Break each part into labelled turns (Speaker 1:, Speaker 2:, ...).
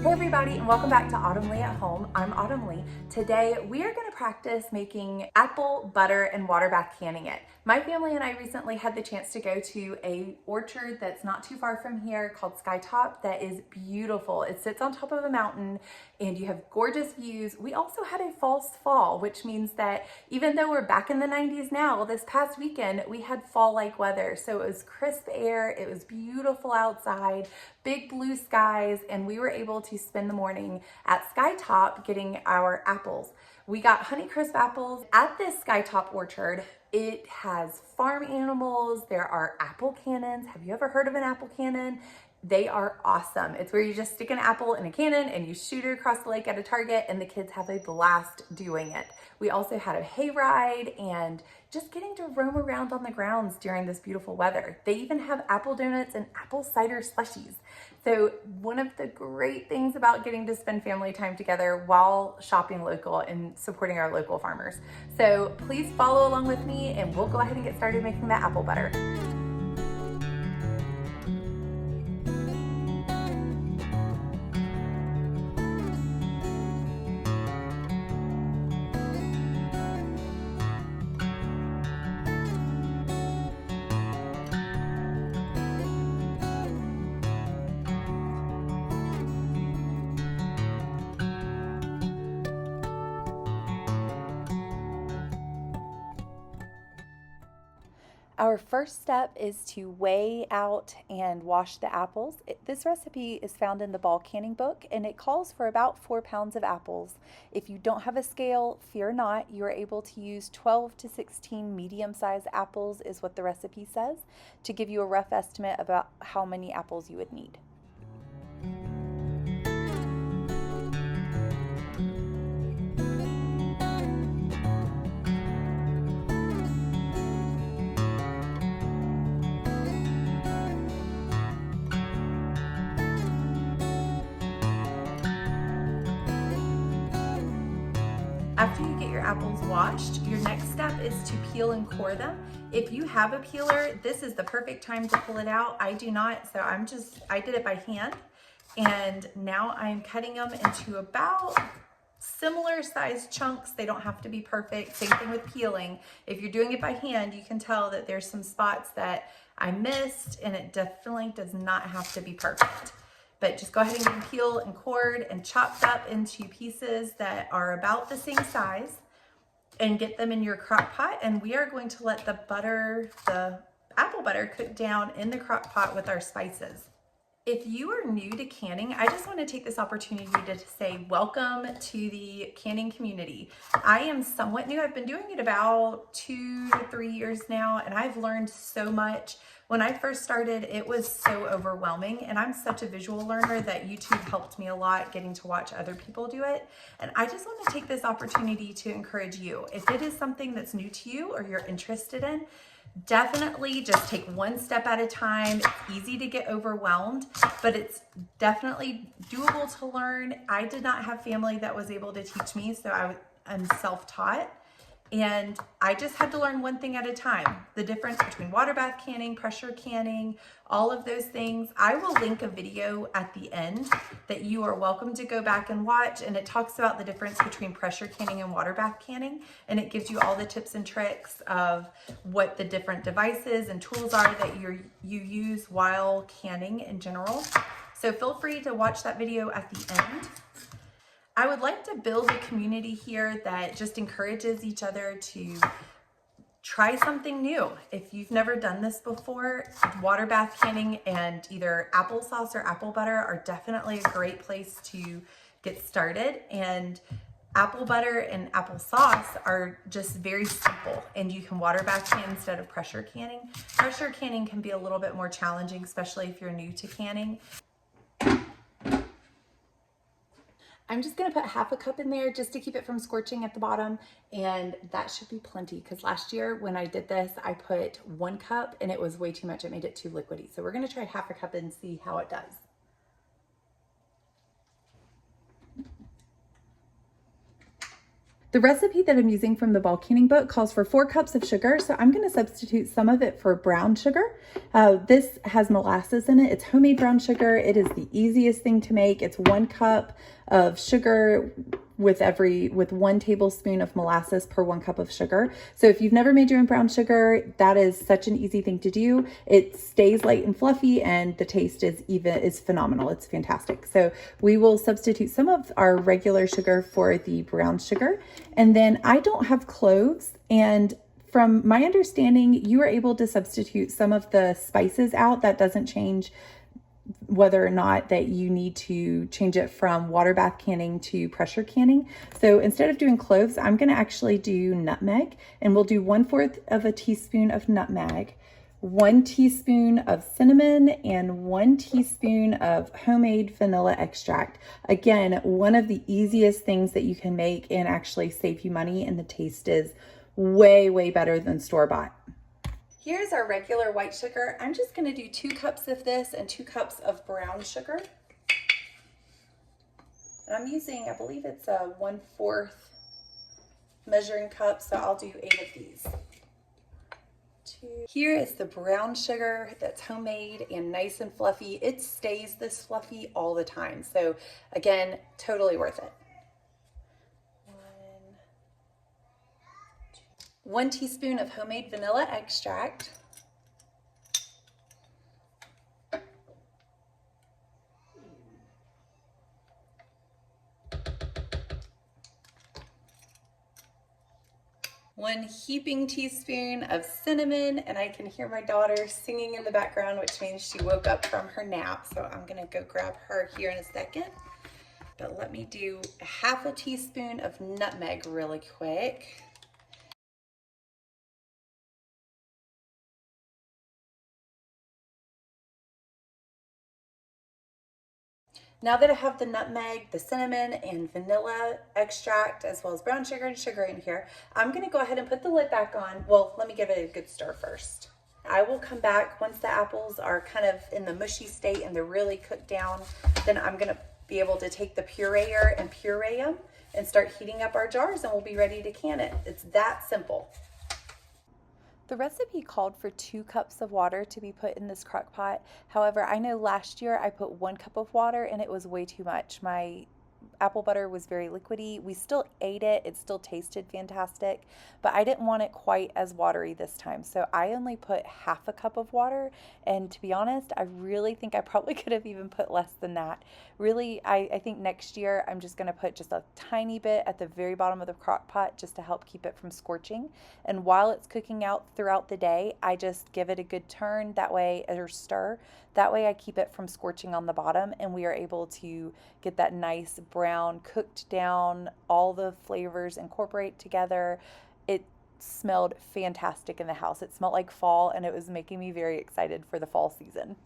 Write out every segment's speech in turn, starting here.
Speaker 1: Hey everybody, and welcome back to Autumn Lee at Home. I'm Autumn Lee. Today we are going to practice making apple butter and water bath canning it. My family and I recently had the chance to go to a orchard that's not too far from here called Skytop that is beautiful. It sits on top of a mountain and you have gorgeous views. We also had a false fall, which means that even though we're back in the 90s now, this past weekend we had fall-like weather. So it was crisp air, it was beautiful outside, big blue skies, and we were able to spend the morning at Skytop getting our apples. We got Honeycrisp apples at this Skytop orchard. It has farm animals. There are apple cannons. Have you ever heard of an apple cannon? They are awesome. It's where you just stick an apple in a cannon and you shoot it across the lake at a target, and the kids have a blast doing it. We also had a hayride and just getting to roam around on the grounds during this beautiful weather. They even have apple donuts and apple cider slushies. So one of the great things about getting to spend family time together while shopping local and supporting our local farmers. So please follow along with me and we'll go ahead and get started making that apple butter. Our first step is to weigh out and wash the apples. This recipe is found in the ball canning book and it calls for about 4 pounds of apples. If you don't have a scale, fear not. You are able to use 12 to 16 medium-sized apples is what the recipe says to give you a rough estimate about how many apples you would need. After you get your apples washed, your next step is to peel and core them. If you have a peeler, this is the perfect time to pull it out. I do not, so I did it by hand. And now I'm cutting them into about similar sized chunks. They don't have to be perfect. Same thing with peeling. If you're doing it by hand, you can tell that there's some spots that I missed, and it definitely does not have to be perfect. But just go ahead and get them peeled and cored and chopped up into pieces that are about the same size and get them in your crock pot. And we are going to let the apple butter cook down in the crock pot with our spices. If you are new to canning, I just want to take this opportunity to say welcome to the canning community. I am somewhat new. I've been doing it about 2 to 3 years now, and I've learned so much. When I first started, it was so overwhelming, and I'm such a visual learner that YouTube helped me a lot getting to watch other people do it. And I just want to take this opportunity to encourage you. If it is something that's new to you or you're interested in, definitely just take one step at a time. It's easy to get overwhelmed, but it's definitely doable to learn. I did not have family that was able to teach me, so I'm self-taught. And I just had to learn one thing at a time. The difference between water bath canning, pressure canning, all of those things. I will link a video at the end that you are welcome to go back and watch. And it talks about the difference between pressure canning and water bath canning. And it gives you all the tips and tricks of what the different devices and tools are that you use while canning in general. So feel free to watch that video at the end. I would like to build a community here that just encourages each other to try something new. If you've never done this before, water bath canning and either applesauce or apple butter are definitely a great place to get started. And apple butter and applesauce are just very simple, and you can water bath can instead of pressure canning. Pressure canning can be a little bit more challenging, especially if you're new to canning. I'm just gonna put half a cup in there just to keep it from scorching at the bottom, and that should be plenty because last year when I did this, I put 1 cup and it was way too much. It made it too liquidy. So we're gonna try half a cup and see how it does. The recipe that I'm using from the Ball Canning book calls for 4 cups of sugar, so I'm going to substitute some of it for brown sugar. This has molasses in it. It's homemade brown sugar. It is the easiest thing to make. It's 1 cup of sugar with 1 tablespoon of molasses per 1 cup of sugar. So if you've never made your own brown sugar, that is such an easy thing to do. It stays light and fluffy, and the taste is phenomenal. It's fantastic. So we will substitute some of our regular sugar for the brown sugar. And then I don't have cloves, and from my understanding, you are able to substitute some of the spices out. That doesn't change whether or not that you need to change it from water bath canning to pressure canning. So instead of doing cloves, I'm going to actually do nutmeg, and we'll do 1/4 of a teaspoon of nutmeg, 1 teaspoon of cinnamon, and 1 teaspoon of homemade vanilla extract. Again, one of the easiest things that you can make and actually save you money, and the taste is way, way better than store-bought. Here's our regular white sugar. I'm just going to do 2 cups of this and 2 cups of brown sugar. And I'm using, I believe it's a 1/4 measuring cup, so I'll do 8 of these. Here is the brown sugar that's homemade and nice and fluffy. It stays this fluffy all the time. So again, totally worth it. 1 teaspoon of homemade vanilla extract. 1 heaping teaspoon of cinnamon, and I can hear my daughter singing in the background, which means she woke up from her nap. So I'm gonna go grab her here in a second. But let me do 1/2 teaspoon of nutmeg really quick. Now that I have the nutmeg, the cinnamon, and vanilla extract, as well as brown sugar and sugar in here, I'm gonna go ahead and put the lid back on. Well, let me give it a good stir first. I will come back once the apples are kind of in the mushy state and they're really cooked down. Then I'm gonna be able to take the pureer and puree them and start heating up our jars, and we'll be ready to can it. It's that simple. The recipe called for 2 cups of water to be put in this crock pot. However, I know last year I put 1 cup of water and it was way too much. My apple butter was very liquidy. We still ate it. It still tasted fantastic, but I didn't want it quite as watery this time. So I only put 1/2 cup of water. And to be honest, I really think I probably could have even put less than that. Really, I think next year I'm just going to put just a tiny bit at the very bottom of the crock pot just to help keep it from scorching. And while it's cooking out throughout the day, I just give it a good turn that way, or stir. That way I keep it from scorching on the bottom, and we are able to get that nice brown cooked down, all the flavors incorporate together. It smelled fantastic in the house. It smelled like fall, and it was making me very excited for the fall season.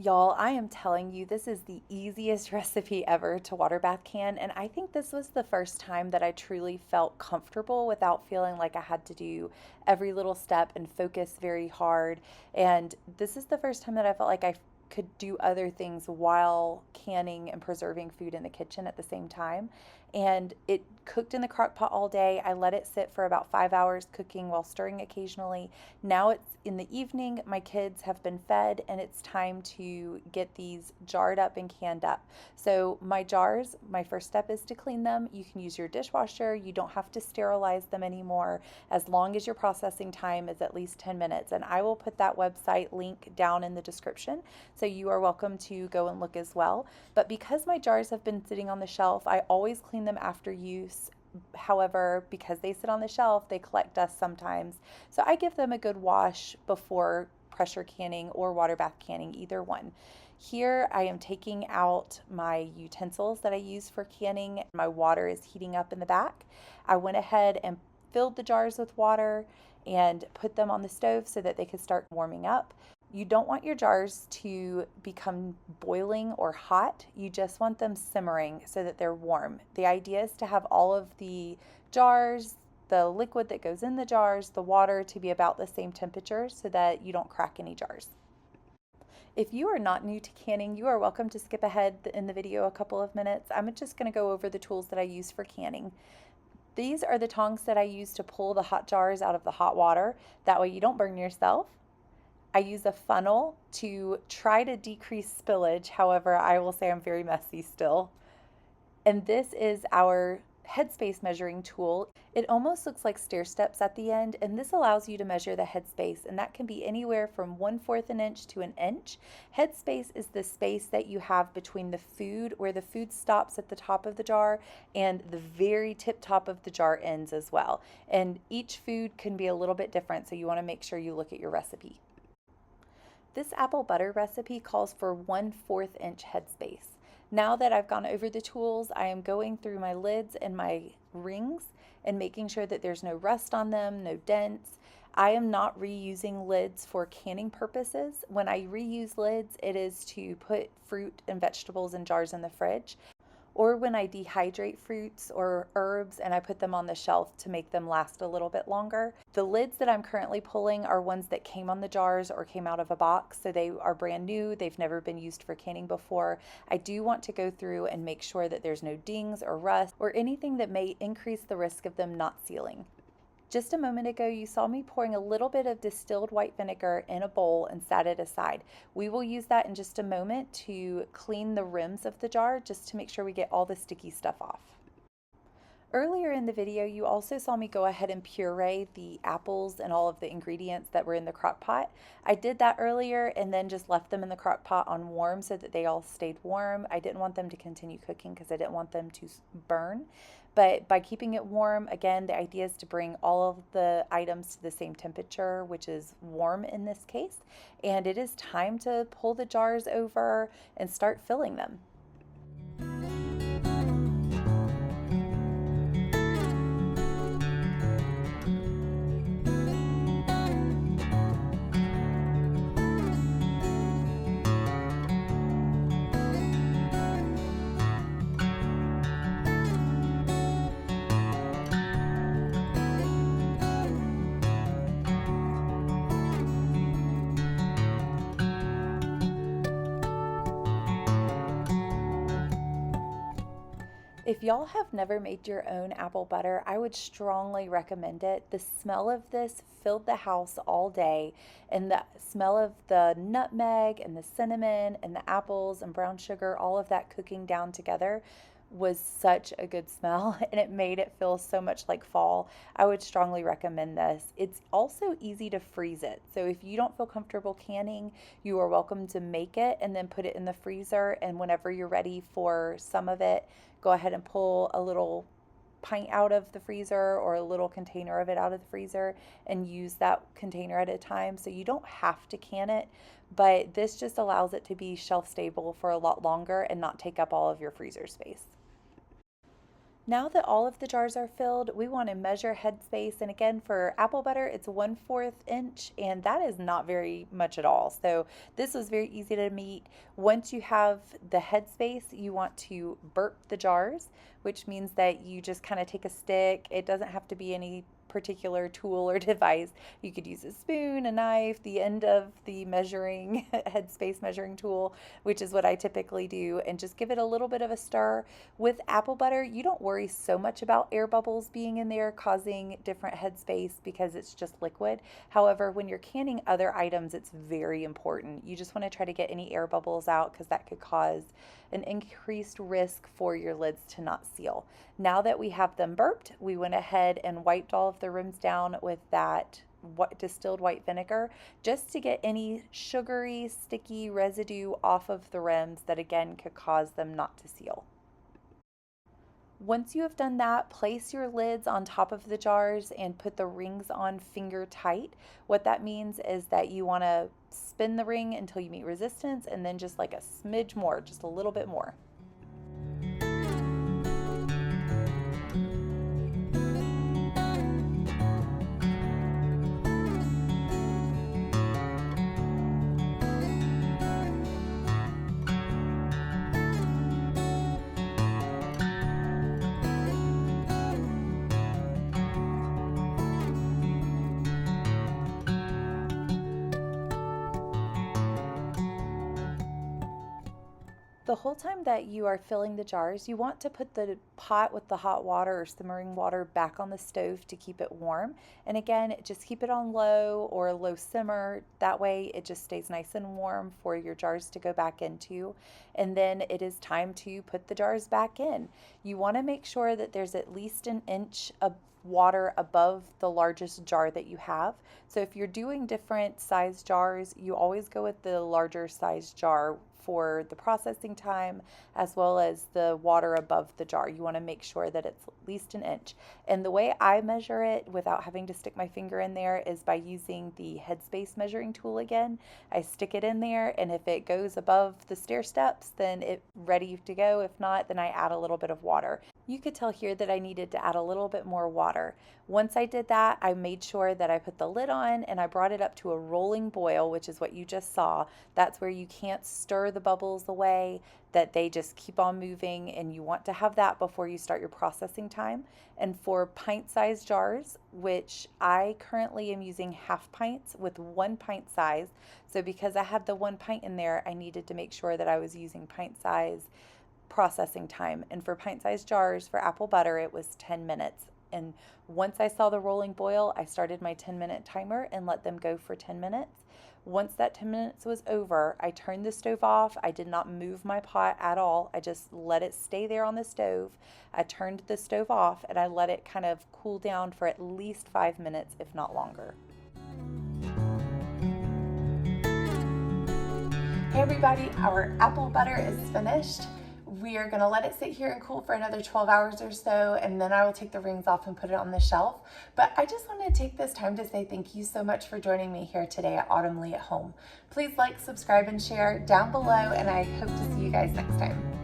Speaker 1: Y'all, I am telling you, this is the easiest recipe ever to water bath can, and I think this was the first time that I truly felt comfortable without feeling like I had to do every little step and focus very hard. And this is the first time that I felt like I could do other things while canning and preserving food in the kitchen at the same time. And it cooked in the crock pot all day. I let it sit for about 5 hours cooking while stirring occasionally. Now it's in the evening, my kids have been fed, and it's time to get these jarred up and canned up. So my jars, my first step is to clean them. You can use your dishwasher. You don't have to sterilize them anymore as long as your processing time is at least 10 minutes. And I will put that website link down in the description, so you are welcome to go and look as well. But because my jars have been sitting on the shelf, I always clean them after use. However, because they sit on the shelf, they collect dust sometimes. So I give them a good wash before pressure canning or water bath canning, either one. Here I am taking out my utensils that I use for canning. My water is heating up in the back. I went ahead and filled the jars with water and put them on the stove so that they could start warming up. You don't want your jars to become boiling or hot. You just want them simmering so that they're warm. The idea is to have all of the jars, the liquid that goes in the jars, the water to be about the same temperature so that you don't crack any jars. If you are not new to canning, you are welcome to skip ahead in the video a couple of minutes. I'm just going to go over the tools that I use for canning. These are the tongs that I use to pull the hot jars out of the hot water. That way you don't burn yourself. I use a funnel to try to decrease spillage. However, I will say I'm very messy still. And this is our headspace measuring tool. It almost looks like stair steps at the end, and this allows you to measure the headspace, and that can be anywhere from 1/4 an inch to an inch. Headspace is the space that you have between the food, where the food stops at the top of the jar, and the very tip top of the jar ends as well. And each food can be a little bit different, so you want to make sure you look at your recipe. This apple butter recipe calls for 1/4 inch headspace. Now that I've gone over the tools, I am going through my lids and my rings and making sure that there's no rust on them, no dents. I am not reusing lids for canning purposes. When I reuse lids, it is to put fruit and vegetables in jars in the fridge, or when I dehydrate fruits or herbs and I put them on the shelf to make them last a little bit longer. The lids that I'm currently pulling are ones that came on the jars or came out of a box, so they are brand new. They've never been used for canning before. I do want to go through and make sure that there's no dings or rust or anything that may increase the risk of them not sealing. Just a moment ago, you saw me pouring a little bit of distilled white vinegar in a bowl and set it aside. We will use that in just a moment to clean the rims of the jar, just to make sure we get all the sticky stuff off. Earlier in the video, you also saw me go ahead and puree the apples and all of the ingredients that were in the crock pot. I did that earlier and then just left them in the crock pot on warm so that they all stayed warm. I didn't want them to continue cooking because I didn't want them to burn. But by keeping it warm, again, the idea is to bring all of the items to the same temperature, which is warm in this case. And it is time to pull the jars over and start filling them. If y'all have never made your own apple butter, I would strongly recommend it. The smell of this filled the house all day, and the smell of the nutmeg and the cinnamon and the apples and brown sugar, all of that cooking down together was such a good smell, and it made it feel so much like fall. I would strongly recommend this. It's also easy to freeze it. So if you don't feel comfortable canning, you are welcome to make it and then put it in the freezer, and whenever you're ready for some of it, go ahead and pull a little pint out of the freezer or a little container of it out of the freezer and use that container at a time. So you don't have to can it, but this just allows it to be shelf stable for a lot longer and not take up all of your freezer space. Now that all of the jars are filled, we want to measure headspace. And again, for apple butter, it's 1/4 inch, and that is not very much at all. So this was very easy to meet. Once you have the headspace, you want to burp the jars, which means that you just kind of take a stick. It doesn't have to be any particular tool or device. You could use a spoon, a knife, the end of the measuring headspace measuring tool, which is what I typically do, and just give it a little bit of a stir. With apple butter, you don't worry so much about air bubbles being in there causing different headspace because it's just liquid. However, when you're canning other items, it's very important. You just want to try to get any air bubbles out because that could cause an increased risk for your lids to not seal. Now that we have them burped, we went ahead and wiped all of the rims down with that distilled white vinegar just to get any sugary, sticky residue off of the rims that again could cause them not to seal. Once you have done that, place your lids on top of the jars and put the rings on finger tight. What that means is that you want to spin the ring until you meet resistance and then just like a smidge more, just a little bit more. The whole time that you are filling the jars, you want to put the pot with the hot water or simmering water back on the stove to keep it warm. And again, just keep it on low or low simmer. That way it just stays nice and warm for your jars to go back into. And then it is time to put the jars back in. You want to make sure that there's at least an inch of water above the largest jar that you have. So if you're doing different size jars, you always go with the larger size jar for the processing time, as well as the water above the jar. You want to make sure that it's at least an inch. And the way I measure it without having to stick my finger in there is by using the headspace measuring tool again. I stick it in there, and if it goes above the stair steps, then it's ready to go. If not, then I add a little bit of water. You could tell here that I needed to add a little bit more water. Once I did that, I made sure that I put the lid on and I brought it up to a rolling boil, which is what you just saw. That's where you can't stir the bubbles away, that they just keep on moving, and you want to have that before you start your processing time. And for pint-sized jars, which I currently am using half pints with 1 pint size, so because I had the 1 pint in there, I needed to make sure that I was using pint size processing time. And for pint-sized jars for apple butter, it was 10 minutes. And once I saw the rolling boil, I started my 10-minute timer and let them go for 10 minutes. Once that 10 minutes was over, I turned the stove off. I did not move my pot at all. I just let it stay there on the stove. I turned the stove off and I let it kind of cool down for at least 5 minutes, if not longer. Hey everybody, our apple butter is finished. We are going to let it sit here and cool for another 12 hours or so, and then I will take the rings off and put it on the shelf. But I just want to take this time to say thank you so much for joining me here today at Autumnly at Home. Please like, subscribe, and share down below, and I hope to see you guys next time.